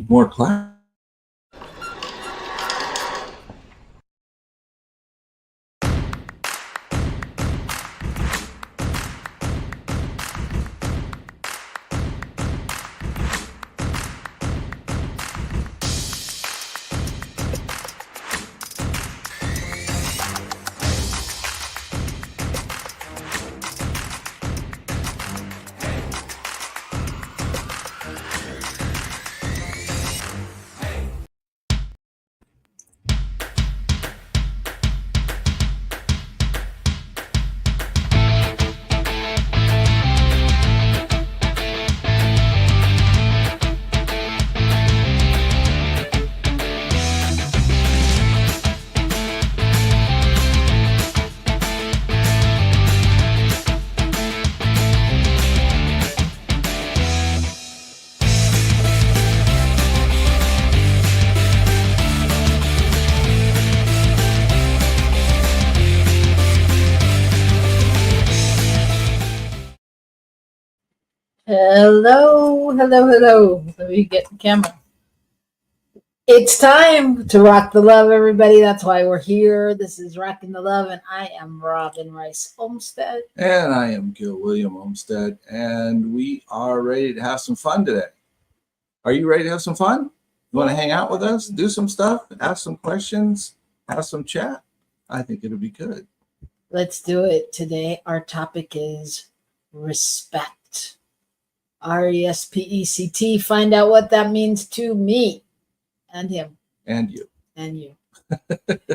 need more class. Hello. Let me get the camera. It's time to rock the love, everybody. That's why we're here. This is Rocking the Love, and I am Robin Rice Olmsted. And I am Gil William Olmsted, and we are ready to have some fun today. Are you ready to have some fun? You want to hang out with us, do some stuff, ask some questions, have some chat? I think it'll be good. Let's do it. Today, our topic is respect. RESPECT. Find out what that means to me and him. And you. And you.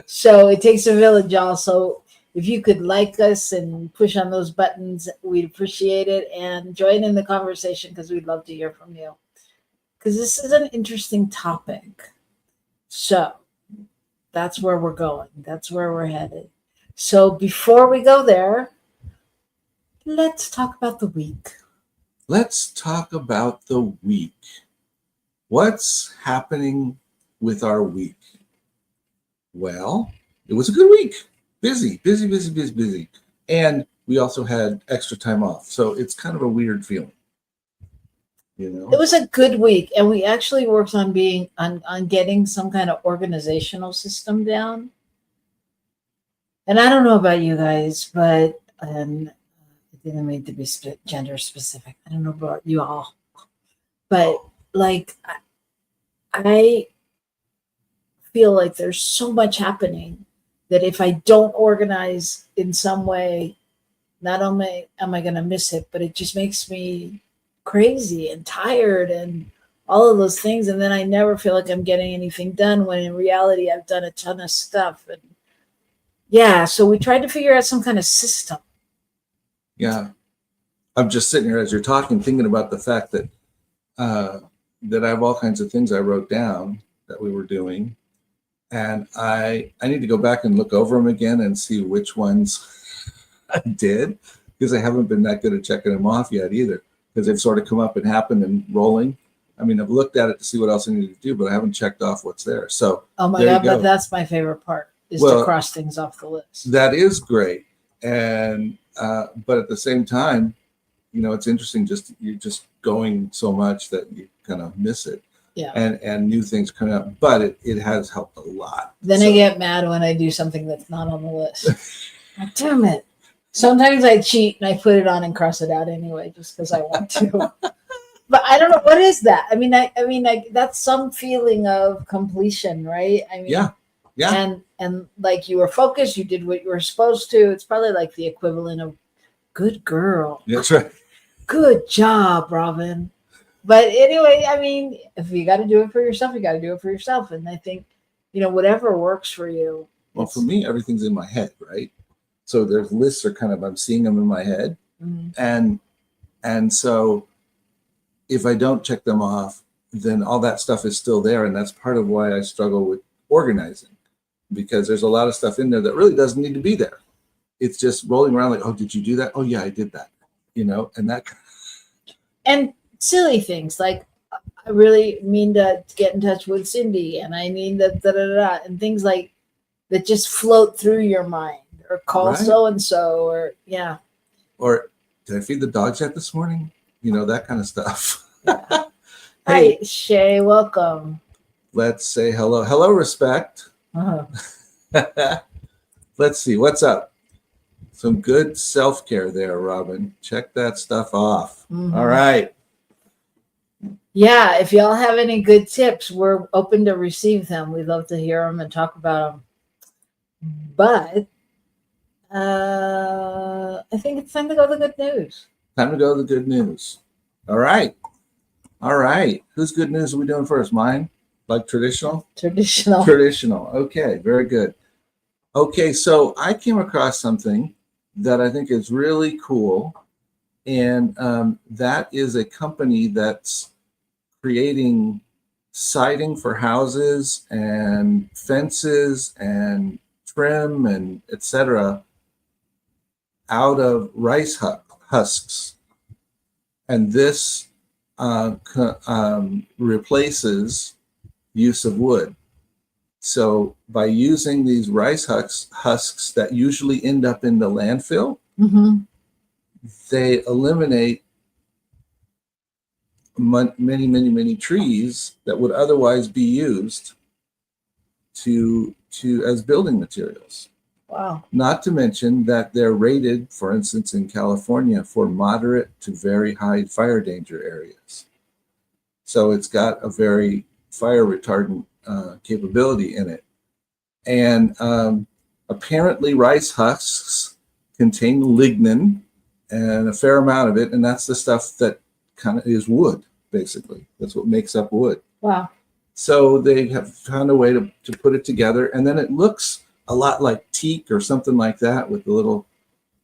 So it takes a village, y'all. So if you could like us and push on those buttons, we'd appreciate it. And join in the conversation because we'd love to hear from you. Because this is an interesting topic. So that's where we're going. That's where we're headed. So before we go there, let's talk about the week. Let's talk about the week. What's happening with our week? Well, it was a good week. Busy. And we also had extra time off. So it's kind of a weird feeling. You know? It was a good week, and we actually worked on getting some kind of organizational system down. And I don't know about you guys, but it didn't mean to be gender specific. I don't know about you all, but like I feel like there's so much happening that if I don't organize in some way, not only am I going to miss it, but it just makes me crazy and tired and all of those things. And then I never feel like I'm getting anything done when in reality I've done a ton of stuff. And yeah, so we tried to figure out some kind of system. Yeah. I'm just sitting here as you're talking, thinking about the fact that that I have all kinds of things I wrote down that we were doing. And I need to go back and look over them again and see which ones I did, because I haven't been that good at checking them off yet either, because they've sort of come up and happened and rolling. I mean, I've looked at it to see what else I need to do, but I haven't checked off what's there. So oh my God, but that's my favorite part is to cross things off the list. That is great. And but at the same time, you know, it's interesting, you're just going so much that you kind of miss it. Yeah. And new things coming up, but it has helped a lot. Then I get mad when I do something that's not on the list. Like, damn it. Sometimes I cheat and I put it on and cross it out anyway, just because I want to. But I don't know, what is that? I mean, that's some feeling of completion, right? I mean, yeah. And like you were focused, you did what you were supposed to. It's probably like the equivalent of good girl. That's right. Good job, Robin. But anyway, I mean, if you got to do it for yourself, you got to do it for yourself. And I think, you know, whatever works for you. Well, for me, everything's in my head, right? So there's lists are kind of, I'm seeing them in my head. Mm-hmm. And so if I don't check them off, then all that stuff is still there. And that's part of why I struggle with organizing, because there's a lot of stuff in there that really doesn't need to be there. It's just rolling around like, oh, did you do that? Oh, yeah, I did that. You know, and that. And silly things like I really mean to get in touch with Cindy, and I mean that and things like that just float through your mind, or call so and so, or or did I feed the dogs yet this morning? You know, that kind of stuff. Hey, Hi, Shay. Welcome. let's say hello. Hello, respect. Uh-huh. Let's see, what's up? Some good self care there, Robin. Check that stuff off. All Mhm. right. Yeah, if y'all have any good tips, we're open to receive them. We'd love to hear them and talk about them. But I think it's time to go to the good news. Time to go to the good news. All right. All right. Whose good news are we doing first? Mine? Like traditional? Traditional. Traditional. Okay, very good. Okay, so I came across something that I think is really cool. And that is a company that's creating siding for houses and fences and trim and etc. out of husks. And this replaces use of wood. So by using these husks that usually end up in the landfill, Mm-hmm. they eliminate many trees that would otherwise be used to as building materials. Wow. Not to mention that they're rated, for instance, in California, for moderate to very high fire danger areas. So it's got a very fire retardant capability in it. And apparently, rice husks contain lignin and a fair amount of it, and that's the stuff that kind of is wood, basically. That's what makes up wood. Wow. So they have found a way to put it together, and then it looks a lot like teak or something like that with the little,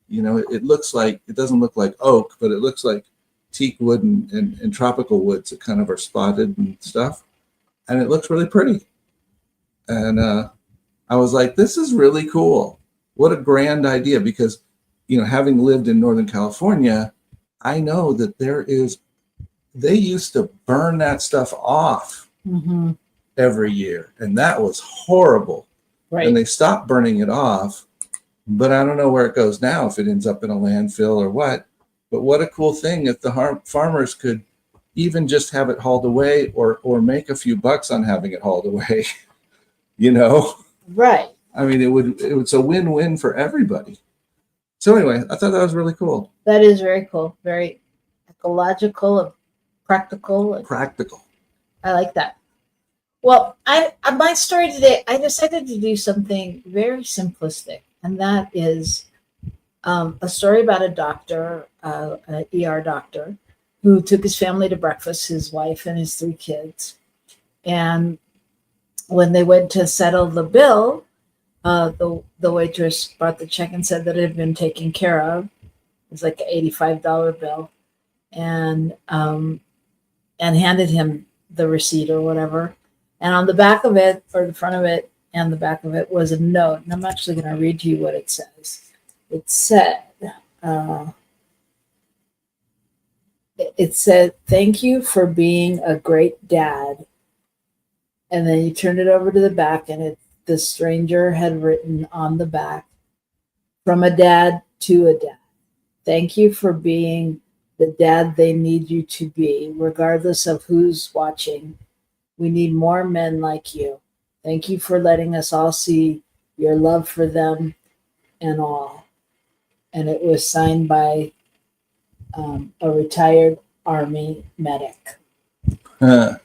it looks like, it doesn't look like oak, but it looks like teak wood and tropical woods that kind of are spotted and stuff. And it looks really pretty. And I was like, this is really cool. What a grand idea. Because, having lived in Northern California, I know that they used to burn that stuff off Mm-hmm. every year. And that was horrible. Right. And they stopped burning it off. But I don't know where it goes now, if it ends up in a landfill or what. But what a cool thing if the farmers could even just have it hauled away or make a few bucks on having it hauled away. Right. I mean, it's a win-win for everybody. So anyway, I thought that was really cool. That is very cool. Very ecological and practical. And Practical. I like that. Well, my story today, I decided to do something very simplistic, and that is a story about a doctor, an ER doctor, who took his family to breakfast, his wife and his 3 kids. And when they went to settle the bill, the waitress brought the check and said that it had been taken care of. It was like an $85 bill, and handed him the receipt or whatever. And on the back of it, or the front of it, and the back of it was a note. And I'm actually going to read to you what it says. It said, "Thank you for being a great dad." And then you turn it over to the back, and the stranger had written on the back, "From a dad to a dad. Thank you for being the dad they need you to be, regardless of who's watching. We need more men like you. Thank you for letting us all see your love for them and all." And it was signed by a retired Army medic. And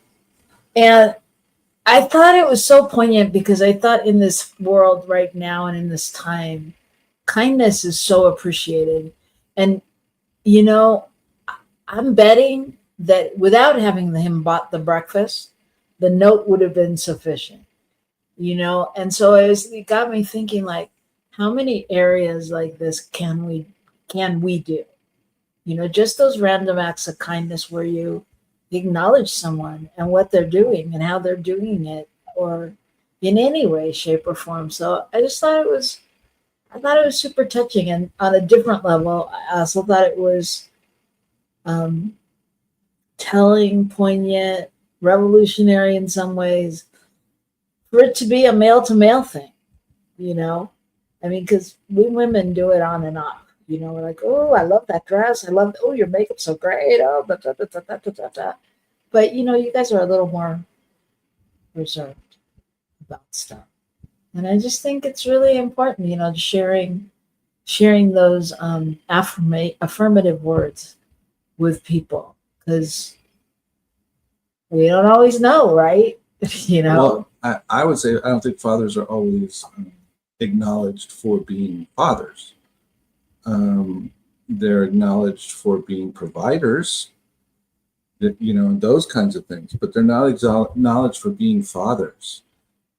I thought it was so poignant because I thought in this world right now and in this time, kindness is so appreciated. And, I'm betting that without having him bought the breakfast, the note would have been sufficient, And so it got me thinking, like, how many areas like this can we do? Just those random acts of kindness where you acknowledge someone and what they're doing and how they're doing it, or in any way, shape, or form. So I just thought it was super touching. And on a different level, I also thought it was telling, poignant, revolutionary in some ways, for it to be a male to male thing, I mean, because we women do it on and off. We're like, "Oh, I love that dress. Oh, your makeup's so great. Oh, da, da, da, da, da, da, da." But you guys are a little more reserved about stuff. And I just think it's really important, sharing those affirmative words with people, because we don't always know, right? Well, I would say I don't think fathers are always acknowledged for being fathers. They're acknowledged for being providers, and those kinds of things, but they're not acknowledged for being fathers.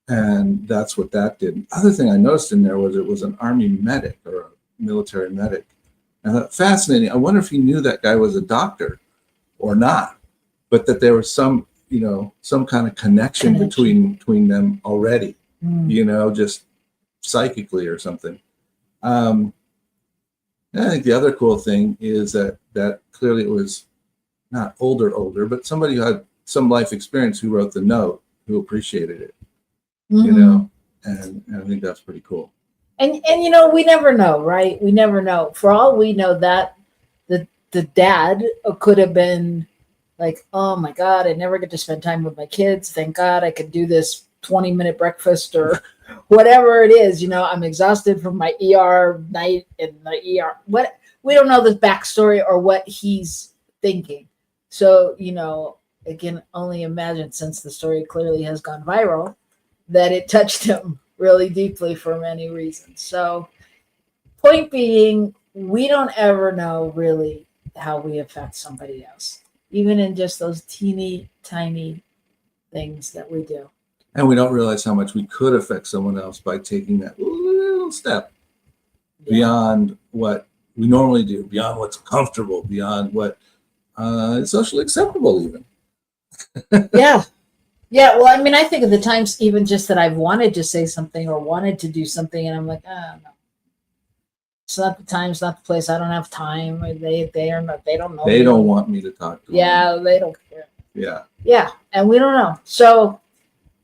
And that's what that did. Other thing I noticed in there was it was an Army medic or a military medic. And I thought, fascinating. I wonder if he knew that guy was a doctor or not, but that there was some kind of connection between them already, just psychically or something. And I think the other cool thing is that clearly it was not older, but somebody who had some life experience who wrote the note, who appreciated it, and I think that's pretty cool. And we never know, right? We never know. For all we know, that the dad could have been like, oh my God, I never get to spend time with my kids. Thank God I could do this 20-minute breakfast or whatever it is. I'm exhausted from my ER night in the ER. What, we don't know the backstory or what he's thinking. So, I can only imagine, since the story clearly has gone viral, that it touched him really deeply for many reasons. So, point being, we don't ever know really how we affect somebody else, even in just those teeny tiny things that we do. And we don't realize how much we could affect someone else by taking that little step beyond what we normally do, beyond what's comfortable, beyond what is socially acceptable even. Yeah. Well, I think of the times even just that I've wanted to say something or wanted to do something, and I'm like, no. It's not the time, it's not the place. I don't have time. They don't know. They don't want me to talk to them. Yeah, they don't care. Yeah. And we don't know. So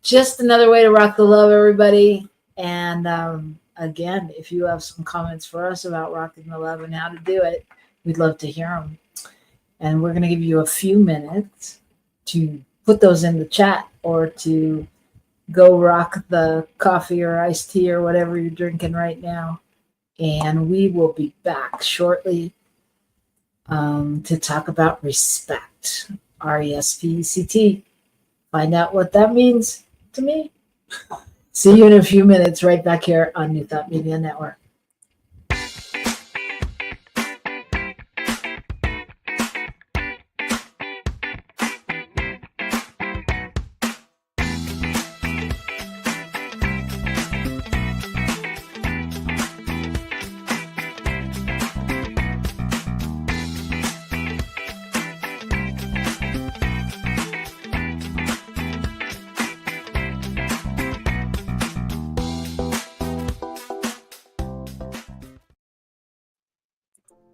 just another way to rock the love, everybody. And again, if you have some comments for us about rocking the love and how to do it, we'd love to hear them. And we're going to give you a few minutes to put those in the chat or to go rock the coffee or iced tea or whatever you're drinking right now. And we will be back shortly to talk about respect, RESPECT. Find out what that means to me. See you in a few minutes right back here on New Thought Media Network.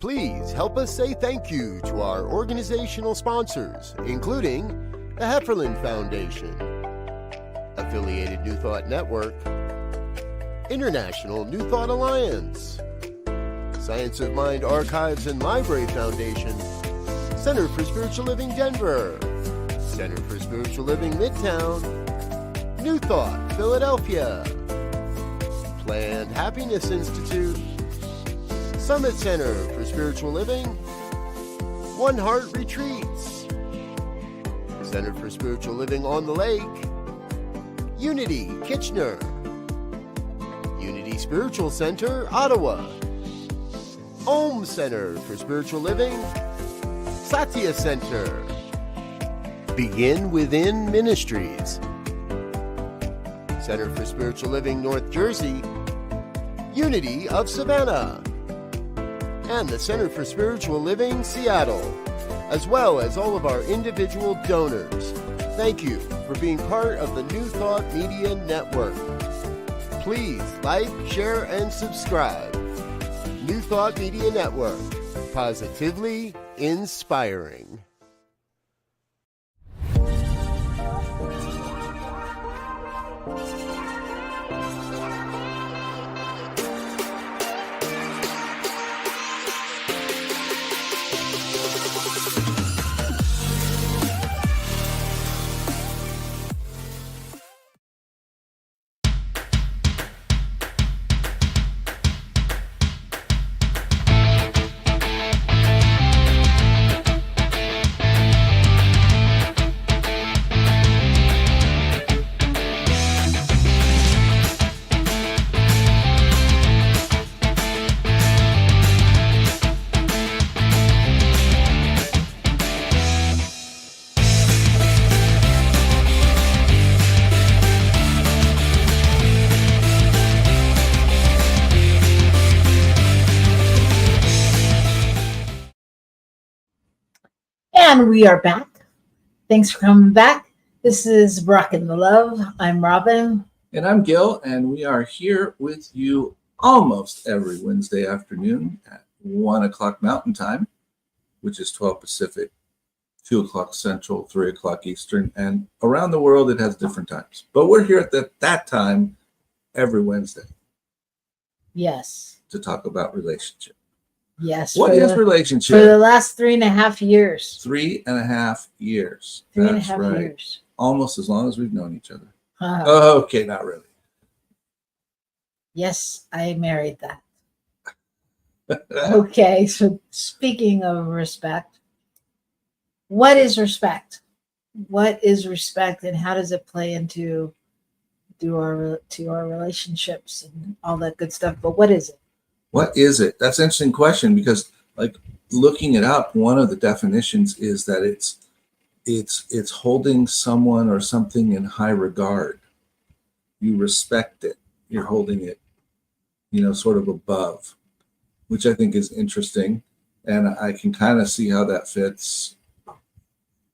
Please help us say thank you to our organizational sponsors, including the Hefferland Foundation, Affiliated New Thought Network, International New Thought Alliance, Science of Mind Archives and Library Foundation, Center for Spiritual Living Denver, Center for Spiritual Living Midtown, New Thought Philadelphia, Planned Happiness Institute, Summit Center for Spiritual Living, One Heart Retreats, Center for Spiritual Living on the Lake, Unity Kitchener, Unity Spiritual Center Ottawa, Om Center for Spiritual Living, Satya Center, Begin Within Ministries, Center for Spiritual Living North Jersey, Unity of Savannah, and the Center for Spiritual Living Seattle, as well as all of our individual donors. Thank you for being part of the New Thought Media Network. Please like, share, and subscribe. New Thought Media Network, positively inspiring. And we are back. Thanks for coming back. This is Rockin' the Love. I'm Robin. And I'm Gil, and we are here with you almost every Wednesday afternoon at 1 o'clock Mountain Time, which is 12 Pacific, 2 o'clock Central, 3 o'clock Eastern, and around the world it has different times. But we're here at that time every Wednesday Yes. to talk about relationship. Yes. What is relationship? For the last 3.5 years. 3.5 years. 3.5 right. years. Almost as long as we've known each other. Okay, not really. Yes, I married that. Okay, so speaking of respect, what is respect? What is respect, and how does it play into our relationships and all that good stuff? But what is it? What is it? That's an interesting question, because like looking it up, one of the definitions is that it's holding someone or something in high regard. You respect it. You're holding it, sort of above, which I think is interesting. And I can kind of see how that fits,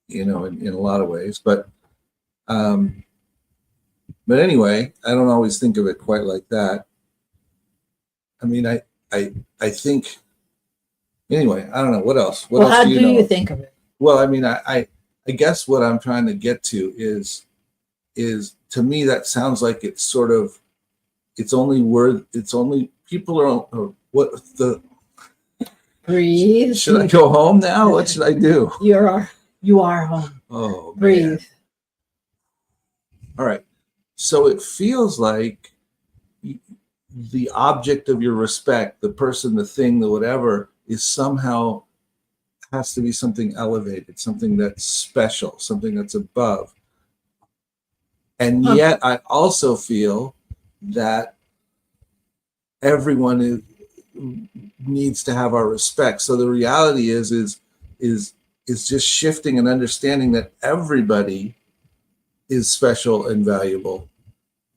in a lot of ways. But anyway, I don't always think of it quite like that. I mean, I think, anyway, I don't know. What else? What else how do you think of it? Well, I mean, I guess what I'm trying to get to is to me, that sounds like it's sort of, it's only people are, or what the, breathe. should I go home now? What should I do? You are home. Oh, Breathe. man. All right. So it feels like the object of your respect, the person, the thing, the whatever, is somehow has to be something elevated, something that's special, something that's above. And yet I also feel that everyone needs to have our respect. So the reality is just shifting and understanding that everybody is special and valuable,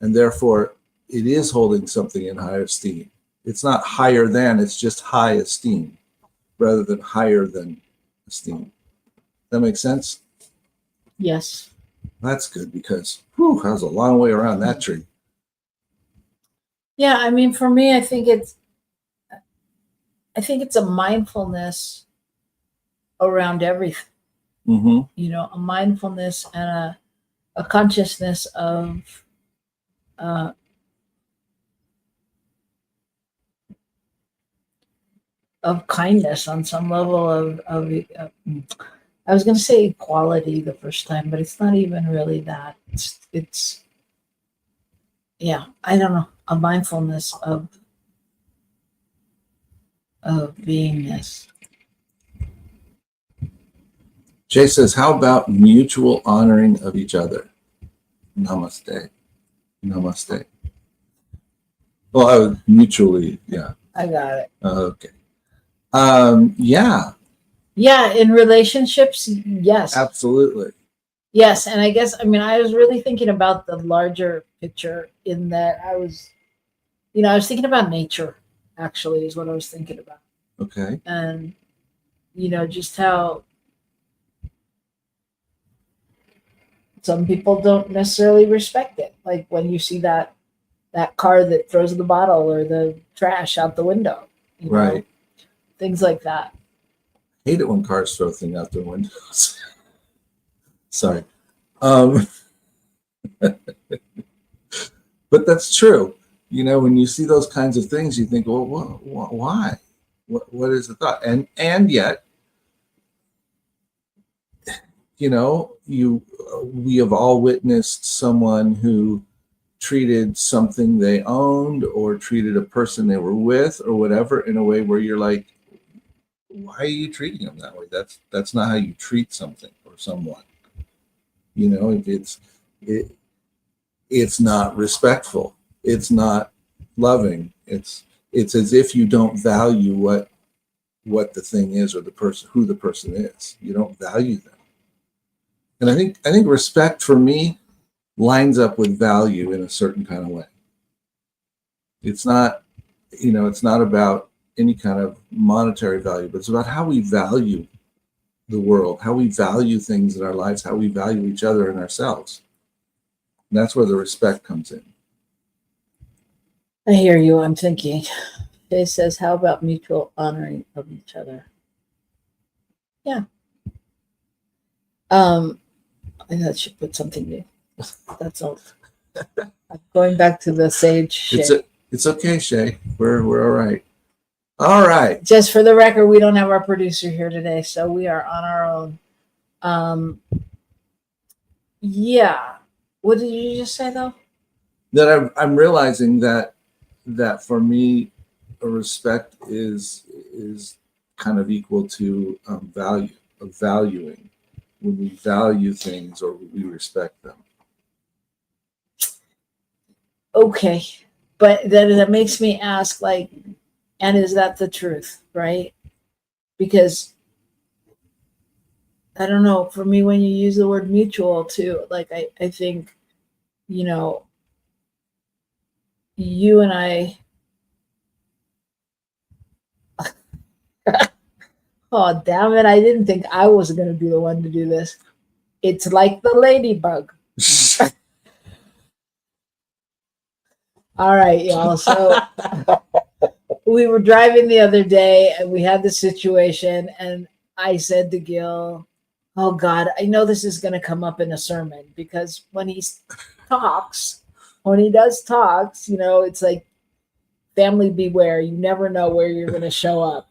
and therefore it is holding something in high esteem. It's not higher than, it's just high esteem rather than higher than esteem. That makes sense? Yes. That's good, because that was a long way around that tree. Yeah, I mean, for me, I think it's a mindfulness around everything. Mm-hmm. A mindfulness and a consciousness of kindness on some level of I was going to say equality the first time, but it's not even really that. It's yeah, I don't know, a mindfulness of beingness. Jay says, how about mutual honoring of each other? Namaste. Namaste. Well, I would mutually, yeah. I got it. Okay. Yeah. Yeah, in relationships, yes. Absolutely. Yes, and I guess, I mean, I was really thinking about the larger picture in that I was thinking about nature, actually, is what I was thinking about. Okay. And, just how some people don't necessarily respect it. Like when you see that car that throws the bottle or the trash out the window. Right. Things like that. I hate it when cars throw things out their windows. Sorry. But that's true. When you see those kinds of things, you think, well, why? What is the thought? And yet, we have all witnessed someone who treated something they owned or treated a person they were with or whatever in a way where you're like, why are you treating them that way? That's not how you treat something or someone. It's not respectful. It's not loving. It's as if you don't value what the thing is or the person, who the person is. You don't value them. And I think respect for me lines up with value in a certain kind of way. It's not, it's not about any kind of monetary value, but it's about how we value the world, how we value things in our lives, how we value each other and ourselves. And that's where the respect comes in. I hear you. I'm thinking. Jay says, how about mutual honoring of each other? Yeah. I think that should put something new. That's all. I'm going back to the sage shit. It's okay, Shay. We're all right. All right. Just for the record, we don't have our producer here today, so we are on our own. Yeah. What did you just say though? That I'm realizing that for me, a respect is kind of equal to value, of valuing. When we value things or we respect them. Okay, but then that makes me ask, like, and is that the truth, right? Because I don't know, for me, when you use the word mutual too, like I think, you know, you and I, oh damn it, I didn't think I was going to be the one to do this. It's like the ladybug. All right, y'all. So we were driving the other day and we had this situation, and I said to Gil, oh God, I know this is going to come up in a sermon, because when he does talks, you know, it's like family beware. You never know where you're going to show up.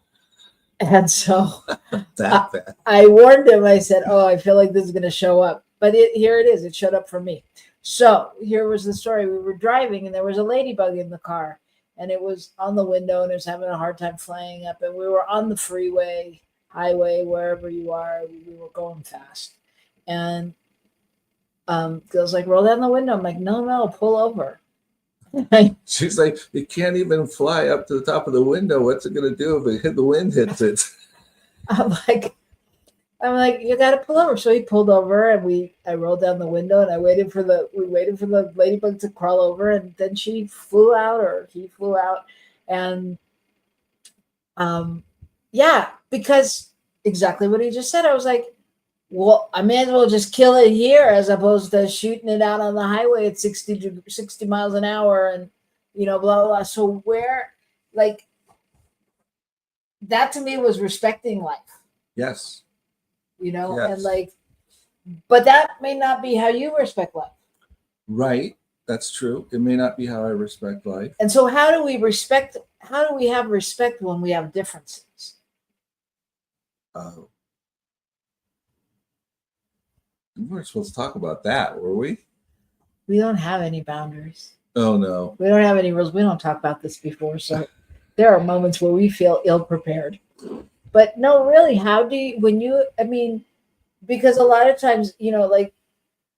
And so I warned him. I said, oh, I feel like this is going to show up. But here it is. It showed up for me. So here was the story. We were driving and there was a ladybug in the car, and it was on the window and it was having a hard time flying up. And we were on the freeway, highway, wherever you are. We were going fast. And Gil's like, roll down the window. I'm like, no, pull over. She's like, it can't even fly up to the top of the window. What's it going to do if the wind hits it? I'm like, you got to pull over. So he pulled over, and I rolled down the window, and we waited for the ladybug to crawl over, and then she flew out, or he flew out. And yeah, because exactly what he just said. I was like, well, I may as well just kill it here as opposed to shooting it out on the highway at 60 miles an hour and, you know, blah, blah, blah. So like, that to me was respecting life. Yes. You know, yes. And like, but that may not be how you respect life. Right. That's true. It may not be how I respect life. And so how do we have respect when we have differences? We weren't supposed to talk about that, were we? We don't have any boundaries. Oh, no. We don't have any rules. We don't talk about this before. So there are moments where we feel ill-prepared. But no, really, because a lot of times, you know, like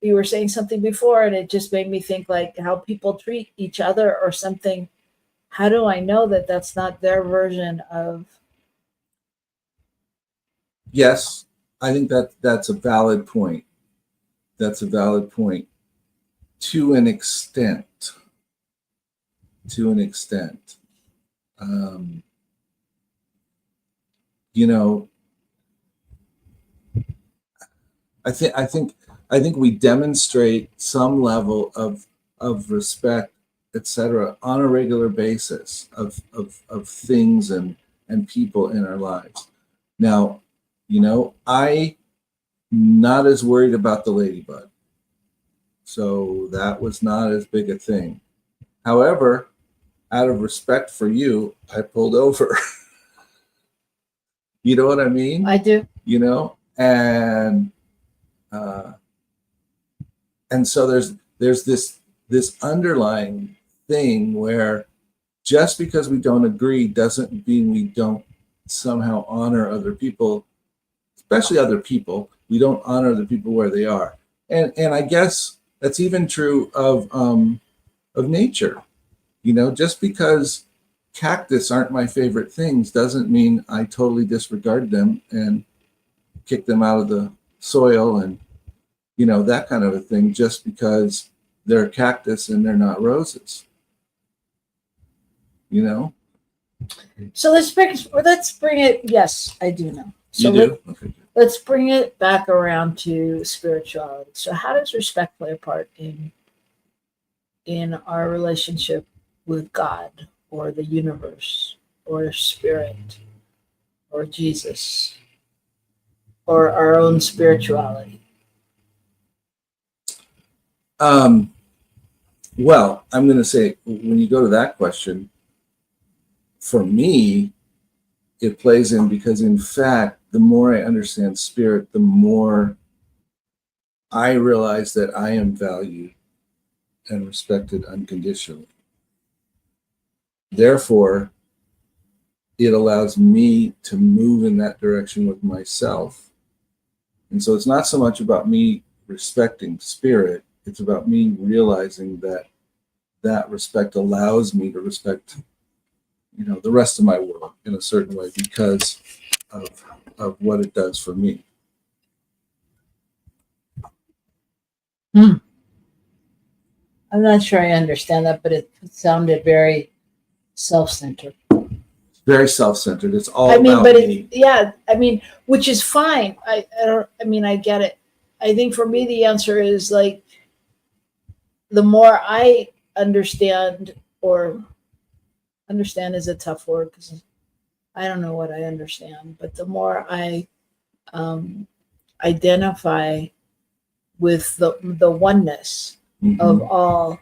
you were saying something before, and it just made me think like how people treat each other or something. How do I know that that's not their version of? Yes, I think that's a valid point. That's a valid point to an extent. You know, I think we demonstrate some level of respect, etc., on a regular basis of things and people in our lives. Now, you know, I'm not as worried about the ladybug, so that was not as big a thing. However, out of respect for you, I pulled over. You know what I mean? I do. You know, and so there's this underlying thing where just because we don't agree doesn't mean we don't somehow honor other people, especially other people. We don't honor the people where they are, and I guess that's even true of nature. You know, just because cactus aren't my favorite things doesn't mean I totally disregard them and kick them out of the soil and, you know, that kind of a thing, just because they're a cactus and they're not roses. You know? So let's bring it. Yes, I do know. So you do? Okay. let's bring it back around to spirituality. So how does respect play a part in our relationship with God or the universe or spirit or Jesus or our own spirituality? Well, I'm going to say, when you go to that question, for me, it plays in because, in fact, the more I understand spirit, the more I realize that I am valued and respected unconditionally. Therefore, it allows me to move in that direction with myself. And so it's not so much about me respecting spirit, it's about me realizing that that respect allows me to respect, the rest of my world in a certain way because of what it does for me. I'm not sure I understand that, but it sounded very self-centered. Very self-centered. It's all I mean, about but me. which is fine. I don't. I mean, I get it. I think for me, the answer is like the more I understand, or understand is a tough word because I don't know what I understand, but the more I identify with the oneness of all,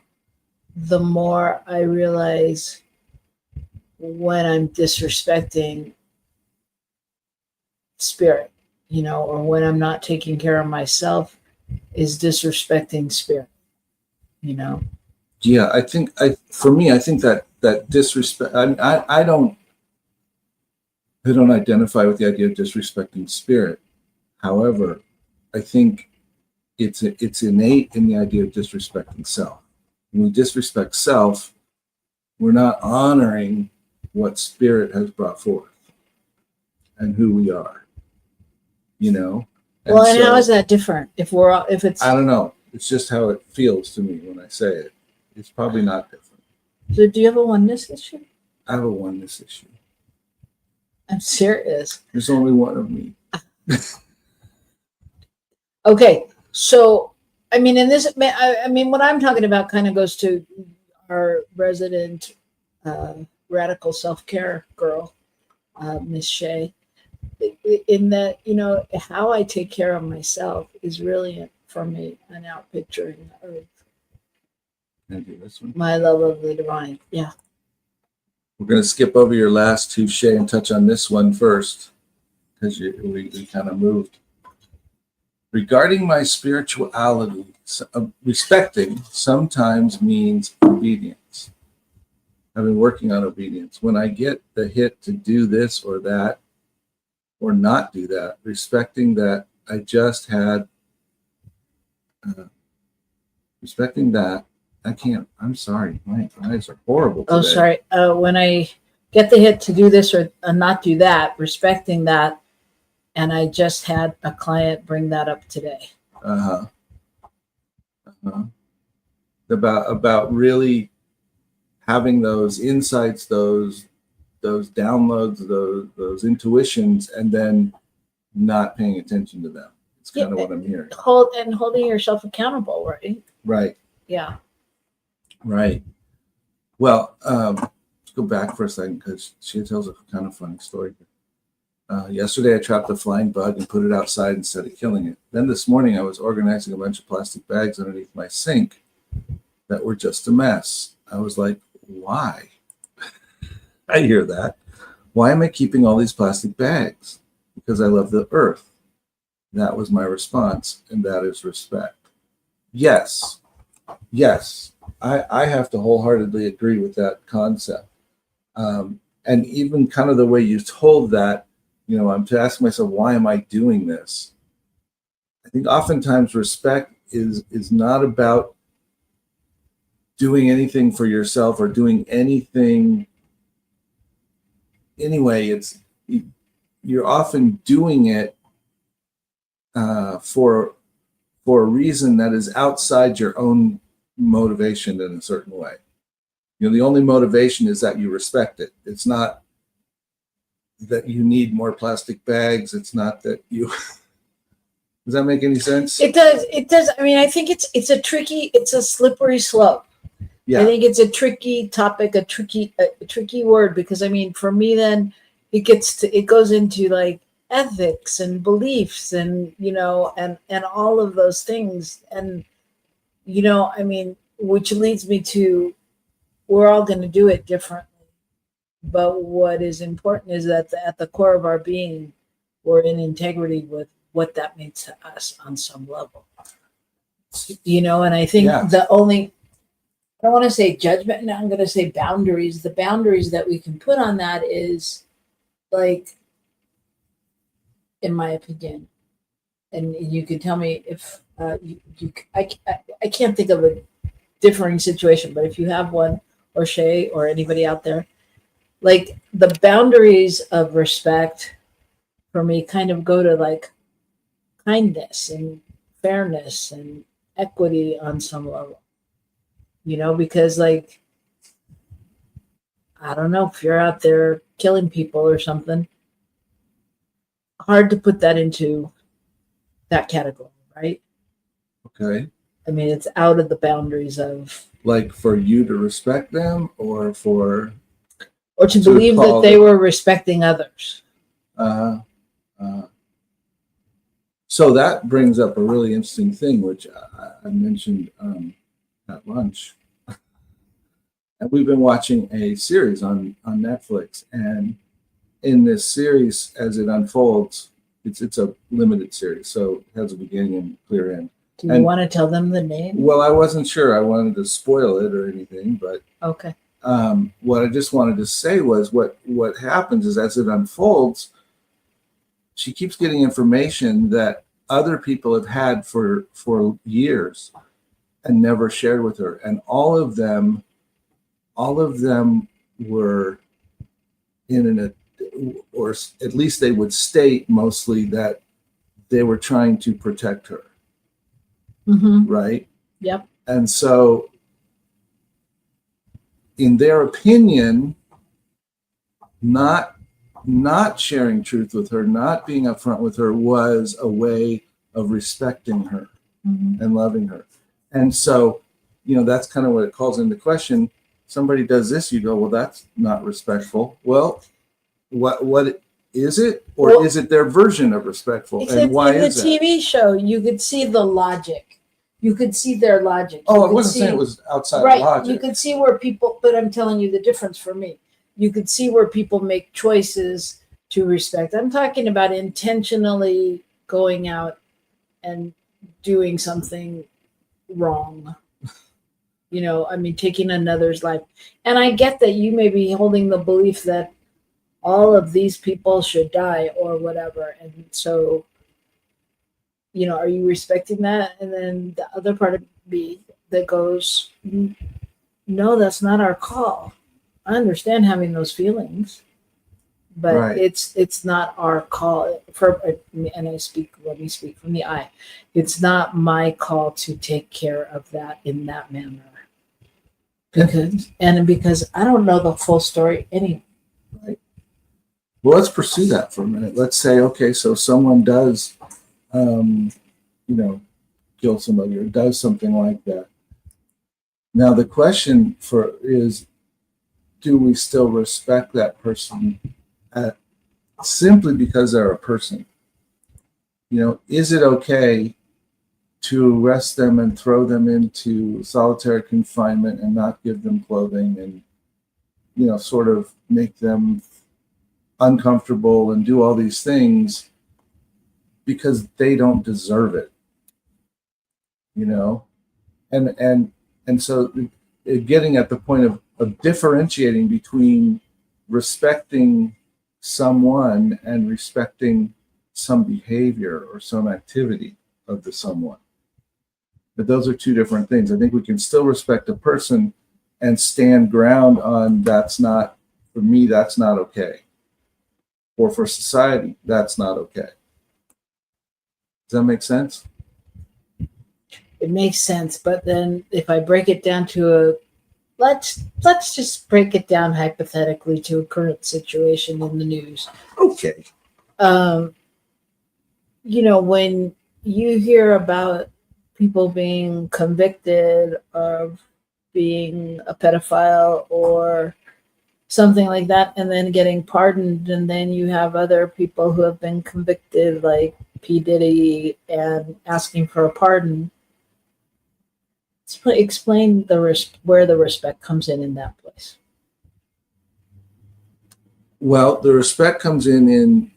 the more I realize when I'm disrespecting spirit, or when I'm not taking care of myself is disrespecting spirit, Yeah, I think for me, I think that disrespect. I don't identify with the idea of disrespecting spirit. However, I think it's innate in the idea of disrespecting self. When we disrespect self, we're not honoring what spirit has brought forth and who we are. And well, and so, how is that different if it's I don't know. It's just how it feels to me when I say it. It's probably not different. so do you have a oneness issue? I have a oneness issue. I'm serious. There's only one of me. Okay, so I mean, in this, I mean, what I'm talking about kind of goes to our resident radical self-care girl, Miss Shea, in that, how I take care of myself is really, for me, an outpicturing of Can I do this one? my love of the divine. Yeah. We're going to skip over your last two, Shay, and touch on this one first because we kind of moved. Regarding my spirituality, respecting sometimes means obedience. I've been working on obedience. When I get the hit to do this or that, or not do that, respecting that I just had, respecting that, I can't, I'm sorry, my eyes are horrible today. Oh, sorry. When I get the hit to do this or not do that, respecting that, and I just had a client bring that up today. About really having those insights, those downloads, those intuitions, and then not paying attention to them. It's kind of what I'm hearing. Holding yourself accountable, right? Right. Yeah. Right. Well, let's go back for a second because she tells a kind of funny story. Yesterday, I trapped a flying bug and put it outside instead of killing it. Then this morning, I was organizing a bunch of plastic bags underneath my sink that were just a mess. I was like, why? I hear that. Why am I keeping all these plastic bags? Because I love the earth. That was my response, and that is respect. Yes. I have to wholeheartedly agree with that concept. And even kind of the way you told that, I'm to ask myself, why am I doing this? I think oftentimes respect is not about doing anything for yourself or doing anything. Anyway, you're often doing it for a reason that is outside your own motivation in a certain way. The only motivation is that you respect it. It's not that you need more plastic bags. It's not that you Does that make any sense? It does. It does. I mean, I think it's a slippery slope. I Yeah. think it's a tricky topic, a tricky word, because I mean, for me, then it goes into like ethics and beliefs and, and all of those things. And, I mean, which leads me to, we're all going to do it differently. But what is important is that at the core of our being, we're in integrity with what that means to us on some level. And I think Yeah. I don't want to say judgment, now I'm going to say boundaries. The boundaries that we can put on that is, like, in my opinion, and you can tell me if I can't think of a differing situation, but if you have one, or Shay or anybody out there, like the boundaries of respect for me kind of go to like kindness and fairness and equity on some level, because like, I don't know, if you're out there killing people or something, hard to put that into that category, right? Okay. I mean, it's out of the boundaries of, Like for you to respect them, or for or to To believe that call they them- were respecting others. So that brings up a really interesting thing, which I mentioned at lunch. And we've been watching a series on Netflix, and in this series, as it unfolds, it's a limited series, so it has a beginning and clear end. Do you And- want to tell them the name? Well, I wasn't sure I wanted to spoil it or anything, but Okay. what I just wanted to say was what happens is, as it unfolds, she keeps getting information that other people have had for years and never shared with her, and all of them were or at least they would state mostly that they were trying to protect her, Mm-hmm. right? Yep. And so, in their opinion, not sharing truth with her, not being upfront with her, was a way of respecting her Mm-hmm. and loving her. And so, that's kind of what it calls into question. Somebody does this, you go, well, that's not respectful. Well, what is it? Or Well, is it their version of respectful? Except And why in the is that? TV show, you could see the logic. You could see their logic. Oh, You I could wasn't see- saying it was outside of right. logic. You could see where people, but I'm telling you the difference for me. You could see where people make choices to respect. I'm talking about intentionally going out and doing something wrong. I mean, taking another's life. And I get that you may be holding the belief that all of these people should die or whatever. And so, are you respecting that? And then the other part of me that goes, no, that's not our call. I understand having those feelings, but Right. it's not our call and let me speak from the I. It's not my call to take care of that in that manner. Because I don't know the full story anyway. Well, let's pursue that for a minute. Let's say, okay, so someone does, kill somebody or does something like that. Now, the question is, do we still respect that person simply because they're a person? Is it okay to arrest them and throw them into solitary confinement and not give them clothing and, sort of make them uncomfortable and do all these things because they don't deserve it, and so getting at the point of differentiating between respecting someone and respecting some behavior or some activity of the someone. But those are two different things. I think we can still respect a person and stand ground on that's not, for me, that's not okay. Or for society, that's not okay. Does that make sense? It makes sense, but then if I break it down to let's just break it down hypothetically to a current situation in the news. Okay. When you hear about people being convicted of being a pedophile or something like that, and then getting pardoned, and then you have other people who have been convicted, like P. Diddy, and asking for a pardon. Explain where the respect comes in that place. Well, the respect comes in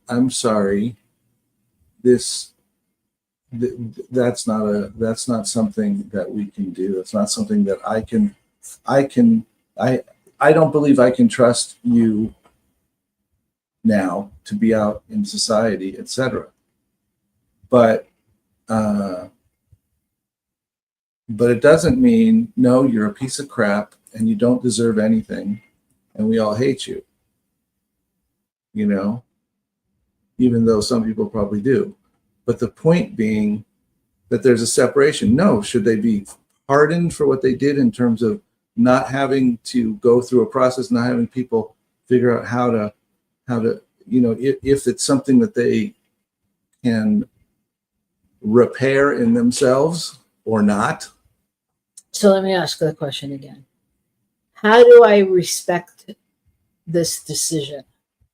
I'm sorry, that's not something that we can do. That's not something that I don't believe I can trust you now to be out in society, etc. But it doesn't mean, no, you're a piece of crap and you don't deserve anything and we all hate you, even though some people probably do. But the point being that there's a separation. No, should they be pardoned for what they did in terms of not having to go through a process, not having people figure out how to, if it's something that they can repair in themselves or not? So let me ask the question again. How do I respect this decision?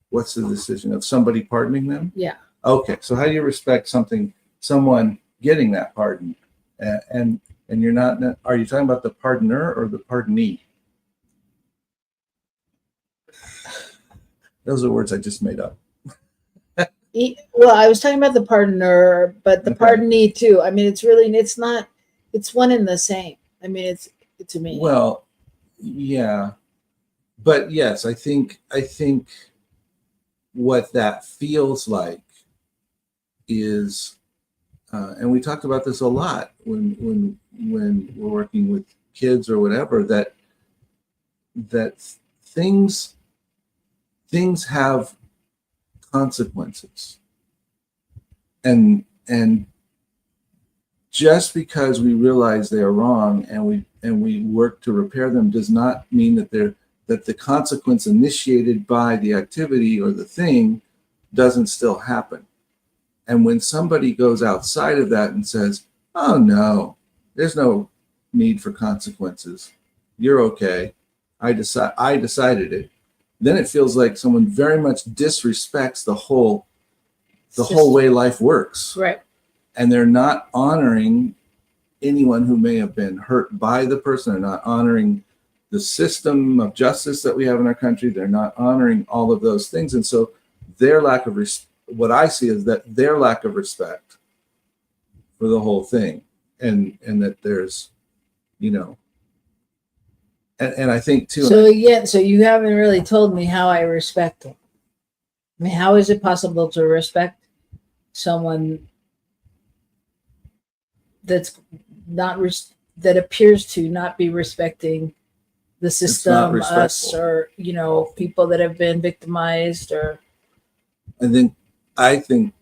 What's the decision of somebody pardoning them? Yeah. Okay, so how do you respect someone getting that pardon? And you're not, are you talking about the pardoner or the pardonee? Those are words I just made up. Well, I was talking about the pardoner, but the Okay. pardonee too. I mean, it's one and the same. I mean, it's to me. Well, yeah, but yes, I think what that feels like is, and we talked about this a lot when we're working with kids or whatever, that things have consequences, and just because we realize they are wrong and we work to repair them does not mean that the consequence initiated by the activity or the thing doesn't still happen. And when somebody goes outside of that and says, oh no, there's no need for consequences, you're okay, I decided it, then it feels like someone very much disrespects the whole way life works. Right. And they're not honoring anyone who may have been hurt by the person. They're not honoring the system of justice that we have in our country. They're not honoring all of those things. And so their lack of what I see is that their lack of respect for the whole thing, and that there's, and I think too. So you haven't really told me how I respect them. I mean, how is it possible to respect someone that's not that appears to not be respecting the system, us, or people that have been victimized, or? I think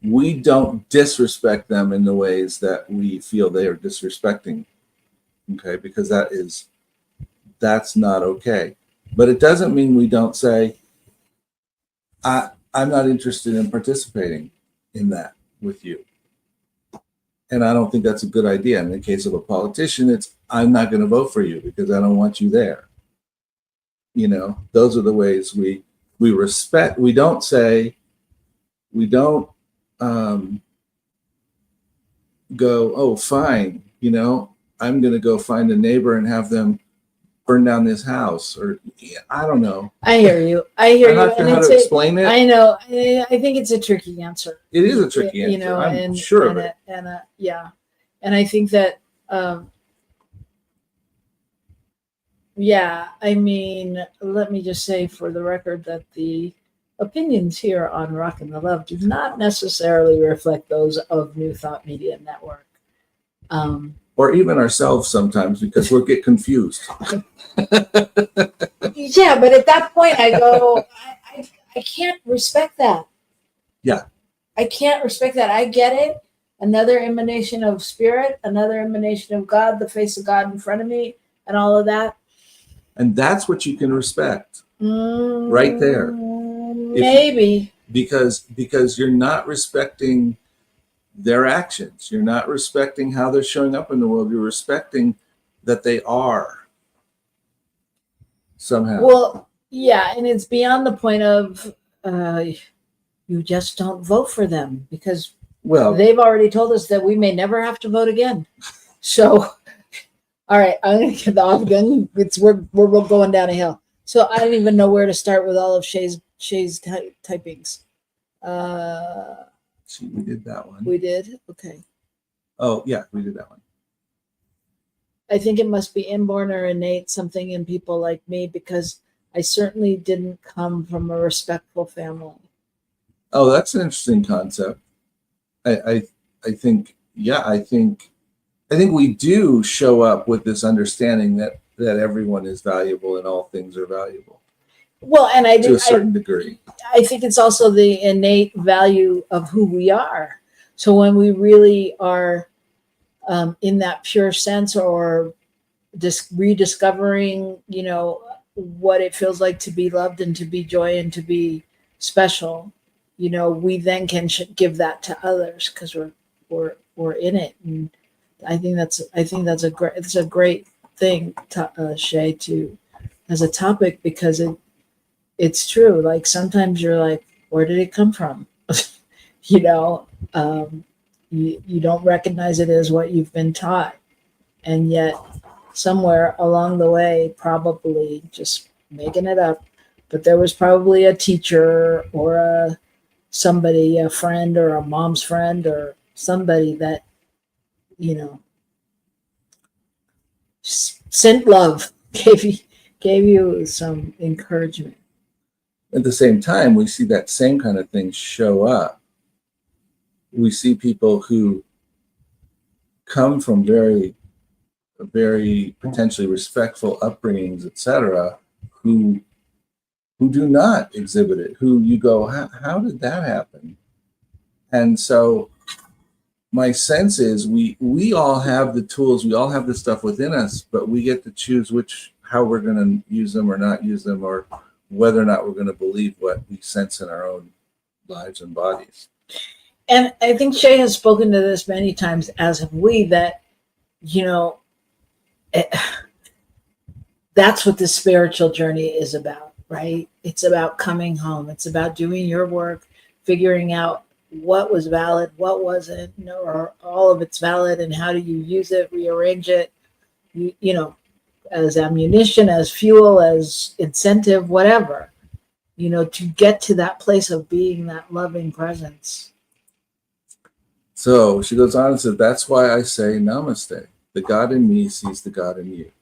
we don't disrespect them in the ways that we feel they are disrespecting. Okay, because that's not okay. But it doesn't mean we don't say, I'm not interested in participating in that with you. And I don't think that's a good idea. In the case of a politician, it's, I'm not going to vote for you because I don't want you there. Those are the ways we respect. We don't go, oh, fine, I'm going to go find a neighbor and have them burn down this house, or I don't know. I hear you. I'm not sure how to explain it. I know. I think it's a tricky answer. It is a tricky answer. I'm sure of it. Yeah. And I think that, I mean, let me just say for the record that the opinions here on Rock and the Love do not necessarily reflect those of New Thought Media Network. Or even ourselves sometimes, because we'll get confused. Yeah, but at that point I go, I can't respect that. Yeah. I can't respect that. I get it. Another emanation of spirit, another emanation of God, the face of God in front of me, and all of that. And that's what you can respect. Right there. Maybe. because you're not respecting their actions. You're not respecting how they're showing up in the world. You're respecting that they are somehow. Well, yeah, and it's beyond the point of you just don't vote for them because Well, they've already told us that we may never have to vote again. So, all right, I'm gonna get off again. We're going down a hill. So I don't even know where to start with all of Shay's typings. see, we did that one. We did? Okay. Oh, yeah, we did that one. I think it must be inborn or innate, something in people like me, because I certainly didn't come from a respectful family. Oh, that's an interesting concept. I think, yeah, I think we do show up with this understanding that everyone is valuable and all things are valuable Well, and to a certain degree. I think it's also the innate value of who we are. So when we really are in that pure sense, or just rediscovering, what it feels like to be loved and to be joy and to be special, we then can give that to others because we're in it. And I think that's a great thing, Shay, to as a topic, because it's true. Like sometimes you're like, where did it come from? You don't recognize it as what you've been taught, and yet somewhere along the way, probably just making it up, but there was probably a teacher or a friend or a mom's friend or somebody that sent love, gave you some encouragement. At the same time, we see that same kind of thing show up. We see people who come from very, very potentially respectful upbringings, etc., who do not exhibit it, who you go, how did that happen? And so my sense is we all have the tools, we all have the stuff within us, but we get to choose how we're going to use them or not use them, or whether or not we're going to believe what we sense in our own lives and bodies. And I think Shay has spoken to this many times, as have we, that, that's what the spiritual journey is about, right? It's about coming home. It's about doing your work, figuring out what was valid, what wasn't, or all of it's valid, and how do you use it, rearrange it, as ammunition, as fuel, as incentive, whatever, to get to that place of being that loving presence. So she goes on and says, that's why I say namaste. The God in me sees the God in you.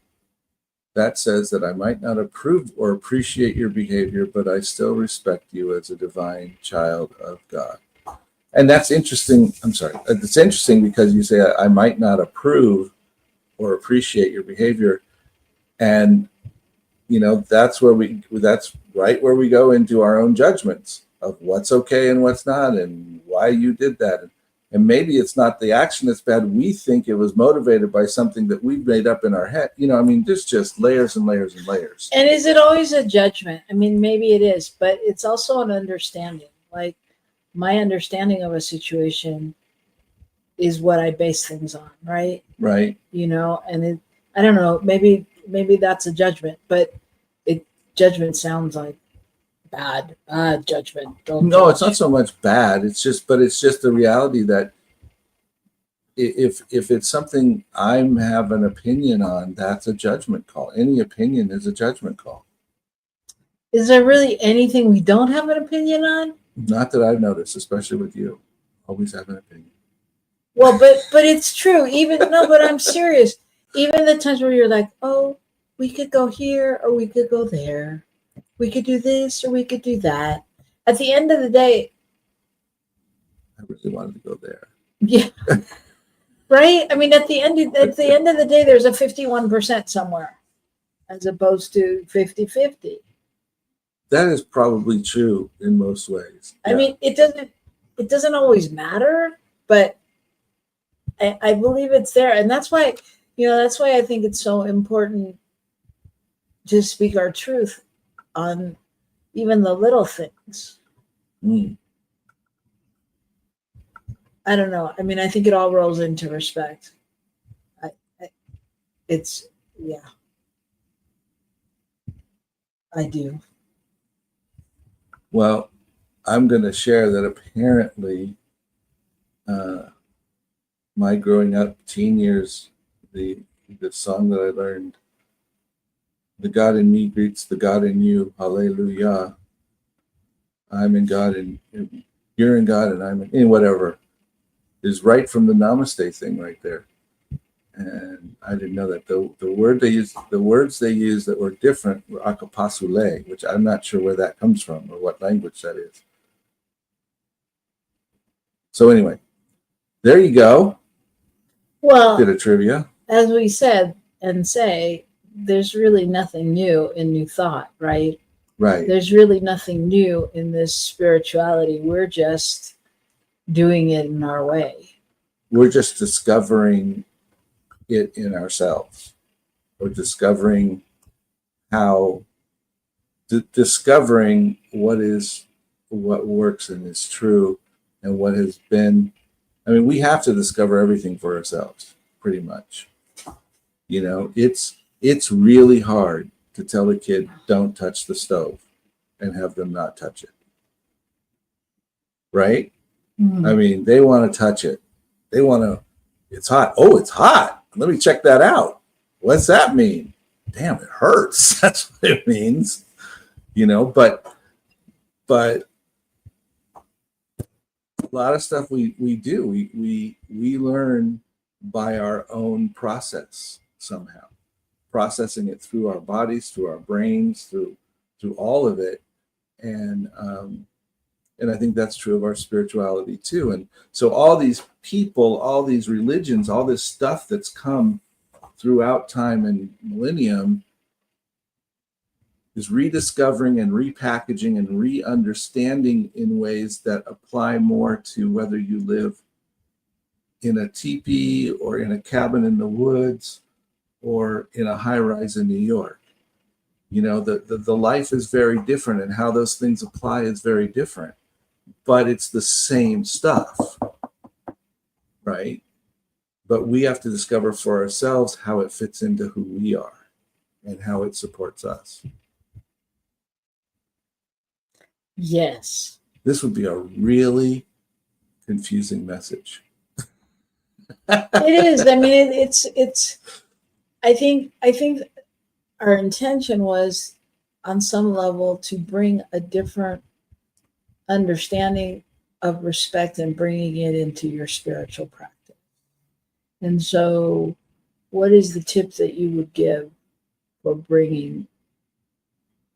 That says that I might not approve or appreciate your behavior, but I still respect you as a divine child of God. And that's interesting. I'm sorry. It's interesting because you say, I might not approve or appreciate your behavior. And, that's right where we go into our own judgments of what's okay and what's not, and why you did that. And maybe it's not the action that's bad. We think it was motivated by something that we've made up in our head. There's just layers and layers and layers. And is it always a judgment? I mean, maybe it is, but it's also an understanding. Like my understanding of a situation is what I base things on, right? Right. And I don't know, maybe that's a judgment, but judgment sounds like bad judgment. No, it's not so much bad. It's just the reality that if it's something I have an opinion on, that's a judgment call. Any opinion is a judgment call. Is there really anything we don't have an opinion on? Not that I've noticed, especially with you. Always have an opinion. Well, but it's true. But I'm serious. Even the times where you're like, oh, we could go here or we could go there. We could do this or we could do that. At the end of the day, I really wanted to go there. Yeah. Right? I mean, at the end of the day, there's a 51% somewhere as opposed to 50-50. That is probably true in most ways. I mean, it doesn't always matter, but I believe it's there. And that's why I think it's so important to speak our truth on even the little things. Mm. I don't know. I mean, I think it all rolls into respect. It's, yeah, I do. Well, I'm going to share that apparently my growing up teen years, the song that I learned, the God in me greets the God in you, hallelujah. I'm in God and you're in God and I'm in whatever, is right from the Namaste thing right there. And I didn't know that the words they used that were different were akapasule, which I'm not sure where that comes from or what language that is. So anyway, there you go. Well, Bit of trivia. as we said and say, there's really nothing new in New Thought, right? Right. There's really nothing new in this spirituality. We're just doing it in our way. We're just discovering it in ourselves. We're discovering discovering what works and is true and what has been. I mean, we have to discover everything for ourselves, pretty much. You know, it's really hard to tell a kid, don't touch the stove and have them not touch it. Right? Mm-hmm. I mean, they want to touch it. They want to, it's hot. Oh, it's hot. Let me check that out. What's that mean? Damn, it hurts. That's what it means. You know, but a lot of stuff we do, we learn by our own process somehow, processing it through our bodies, through our brains, through all of it. And I think that's true of our spirituality too. And so all these people, all these religions, all this stuff that's come throughout time and millennium is rediscovering and repackaging and re-understanding in ways that apply more to whether you live in a teepee or in a cabin in the woods or in a high-rise in New York. You know, the life is very different and how those things apply is very different, but it's the same stuff, right? But we have to discover for ourselves how it fits into who we are and how it supports us. Yes. This would be a really confusing message. It is. I mean, it's, I think our intention was on some level to bring a different understanding of respect and bringing it into your spiritual practice. And so what is the tip that you would give for bringing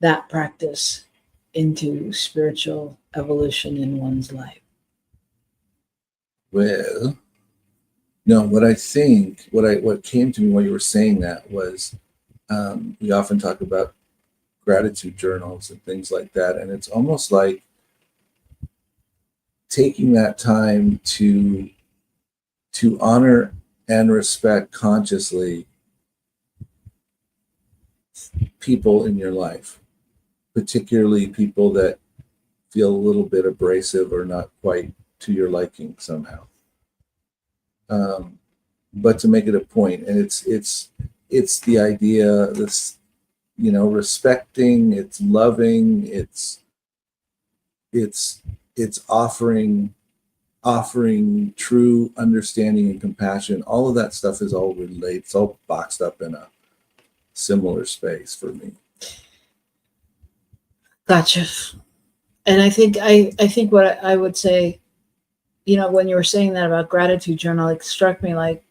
that practice into spiritual evolution in one's life? Well, no, what came to me while you were saying that was we often talk about gratitude journals and things like that. And it's almost like taking that time to honor and respect consciously people in your life, particularly people that feel a little bit abrasive or not quite to your liking somehow. But to make it a point, and it's the idea, this, you know, respecting, it's loving, it's offering true understanding and compassion. All of that stuff is all related. It's all boxed up in a similar space for me. Gotcha. And I think what I would say, you know, when you were saying that about gratitude journal, it struck me like,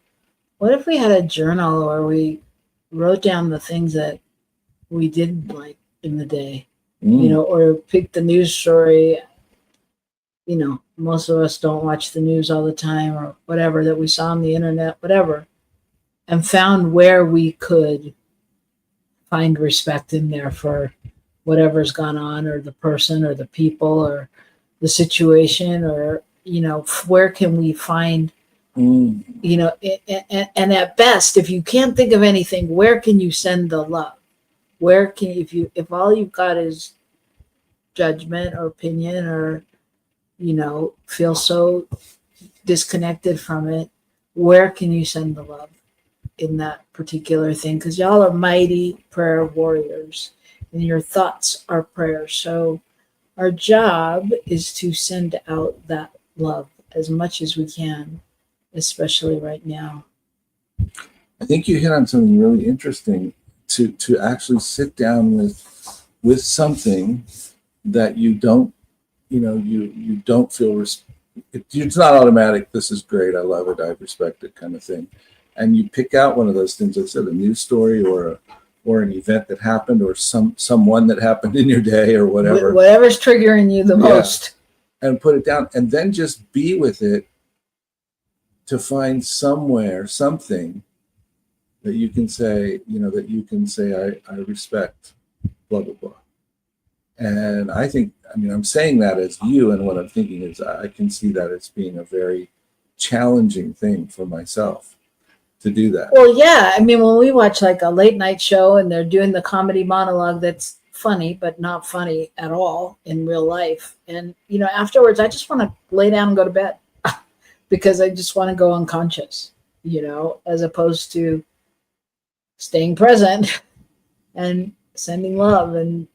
what if we had a journal where we wrote down the things that we didn't like in the day, you know, or pick the news story. You know, most of us don't watch the news all the time or whatever that we saw on the internet, whatever, and found where we could find respect in there for whatever's gone on, or the person or the people or the situation, or, you know, where can we find, you know, and at best, if you can't think of anything, where can you send the love? Where can, if all you've got is judgment or opinion or feel so disconnected from it, where can you send the love in that particular thing? Because y'all are mighty prayer warriors, and your thoughts are prayers. So our job is to send out that love as much as we can, especially right now. I think you hit on something really interesting, to actually sit down with something that you don't, you don't feel it's not automatic. This is great. I love it. I respect it, kind of thing. And you pick out one of those things, like I said, a news story or an event that happened, or someone that happened in your day, or whatever. Whatever's triggering you the most. And put it down, and then just be with it to find something that you can say, I respect, blah, blah, blah. And I think, I'm saying that as you, and what I'm thinking is I can see that as being a very challenging thing for myself to do that. Well, yeah. When we watch like a late night show and they're doing the comedy monologue that's funny, but not funny at all in real life. And, afterwards, I just want to lay down and go to bed because I just want to go unconscious, as opposed to staying present and sending love and,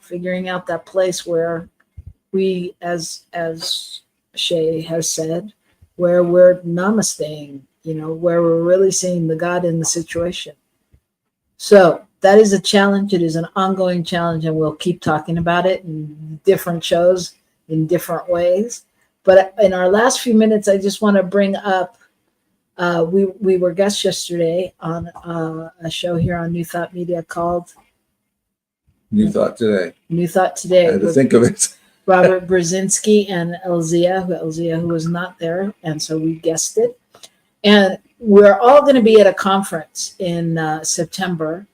figuring out that place where we, as Shay has said, where we're namasteing, where we're really seeing the God in the situation. So that is a challenge. It is an ongoing challenge, and we'll keep talking about it in different shows in different ways. But in our last few minutes, I just want to bring up, we were guests yesterday on a show here on New Thought Media called New Thought Today. New Thought Today. I had to think of it. Robert Brzezinski and Elzia, who was not there, and so we guessed it. And we're all going to be at a conference in September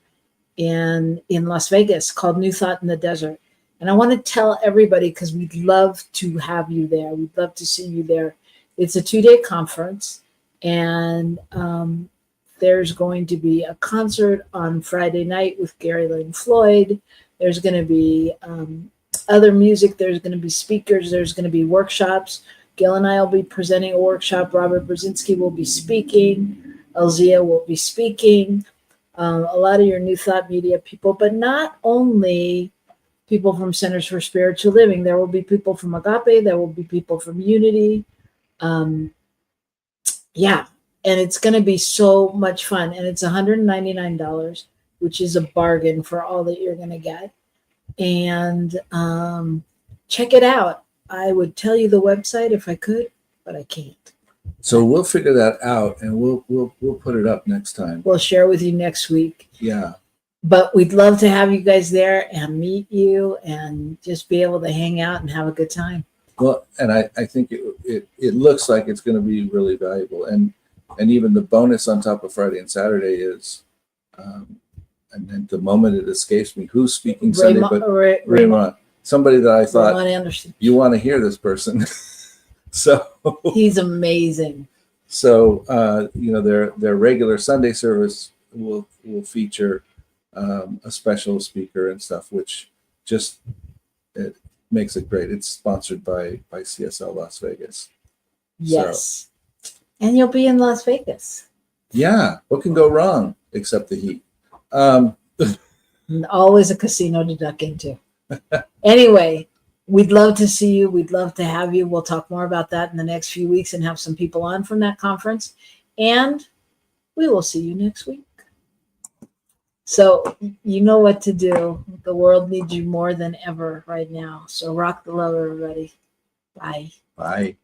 in Las Vegas called New Thought in the Desert. And I want to tell everybody, because we'd love to have you there. We'd love to see you there. It's a 2-day conference, and there's going to be a concert on Friday night with Gary Lynn Floyd. There's going to be other music. There's going to be speakers. There's going to be workshops. Gail and I will be presenting a workshop. Robert Brzezinski will be speaking. Elzia will be speaking. A lot of your New Thought Media people, but not only people from Centers for Spiritual Living. There will be people from Agape. There will be people from Unity. And it's going to be so much fun. And it's $199, which is a bargain for all that you're going to get. And check it out. I would tell you the website if I could, but I can't. So we'll figure that out, and we'll put it up next time. We'll share with you next week. Yeah. But we'd love to have you guys there and meet you and just be able to hang out and have a good time. Well, and I think it looks like it's going to be really valuable. And even the bonus on top of Friday and Saturday is, and at the moment it escapes me who's speaking Sunday, but Raymond, somebody that I thought, you want to hear this person. So he's amazing. So their regular Sunday service will feature a special speaker and stuff, which just it makes it great. It's sponsored by CSL Las Vegas. Yes. So, and you'll be in Las Vegas. Yeah. What can go wrong except the heat? Always a casino to duck into. Anyway, we'd love to see you. We'd love to have you. We'll talk more about that in the next few weeks and have some people on from that conference. And we will see you next week. So you know what to do. The world needs you more than ever right now. So rock the love, everybody. Bye. Bye.